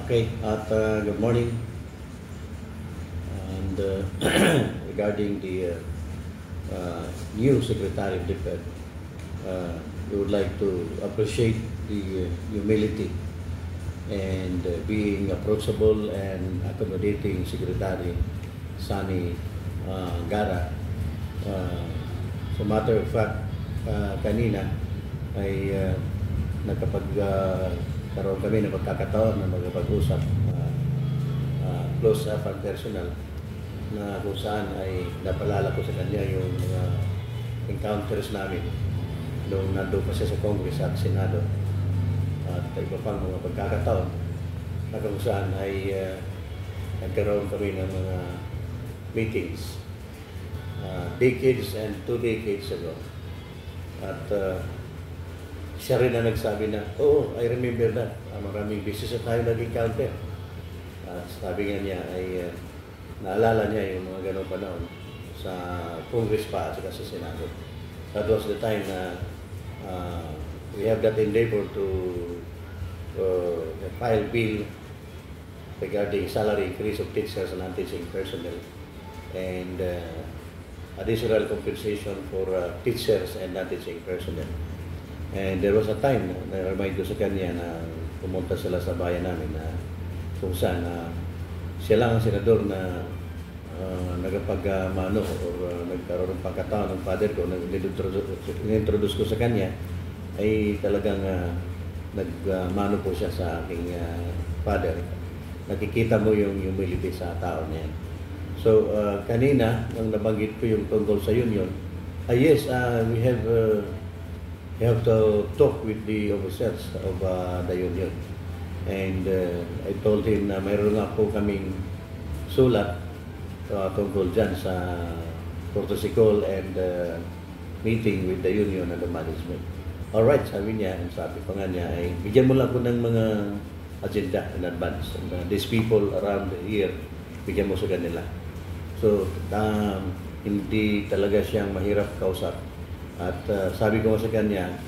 Okay, good morning. And regarding the new Secretary of DepEd, we would like to appreciate the humility and being approachable and accommodating Secretary Sani Gara. So matter of fact, kanina ay karoon kami ng pagkakataon na magpag-usap close up and personal na kung saan ay napalala ko sa kanya yung mga encounters namin nung nandun pa siya sa Congress at Senado at iba pang mga pagkakataon na kung saan ay nagkaroon kami ng mga meetings decades and 2 decades ago at siya rin na nagsabi na, I remember that. Maraming beses na tayo nag-encounter. Sabi nga niya ay naalala niya yung mga ganong panahon sa Congress pa at sa Senado. That was the time na we have that endeavor to file bill regarding salary increase of teachers and non-teaching personnel and additional compensation for teachers and non-teaching personnel. And there was a time na na-remind ko sa kanya na pumunta sila sa bayan namin na kung saan siya lang ang senador na nagpag-mano or nagkaroon ng pagkataon ng father ko, nag-introduce ko sa kanya ay talagang nagmano po siya sa aking father. Nakikita mo yung humility sa tao niya. So kanina nang nabanggit ko yung tungkol sa union, yes, we have to talk with the officers of the union. And I told him na mayroon nga po kaming sulat tungkol dyan sa protocol and meeting with the union and the management. Alright, sabi niya, and sabi pa nga niya, ay bigyan mo lang po ng mga agenda in advance. And, these people around here, bigyan mo sa kanila. So, hindi talaga siyang mahirap kausap. At sabi ko sa kanya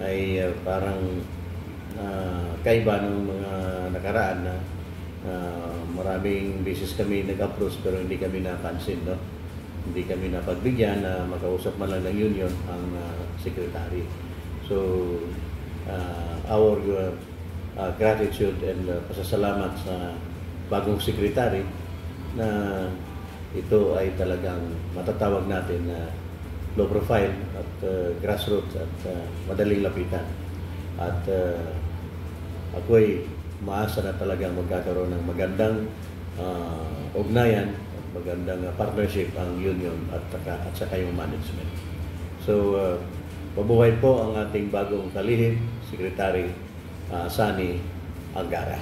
ay parang kaiba ng mga nakaraan na maraming beses kami nag-approach pero hindi kami napansin, no? Hindi kami napagbigyan na makausap man lang ng union ang secretary. So, our gratitude and pasasalamat sa bagong secretary na ito ay talagang matatawag natin na low profile at grassroots at madaling lapitan. At ako'y maasa na talagang magkakaroon ng magandang ugnayan at magandang partnership ang union at saka yung management. So, mabuhay po ang ating bagong kalihim, Secretary Sani Angara.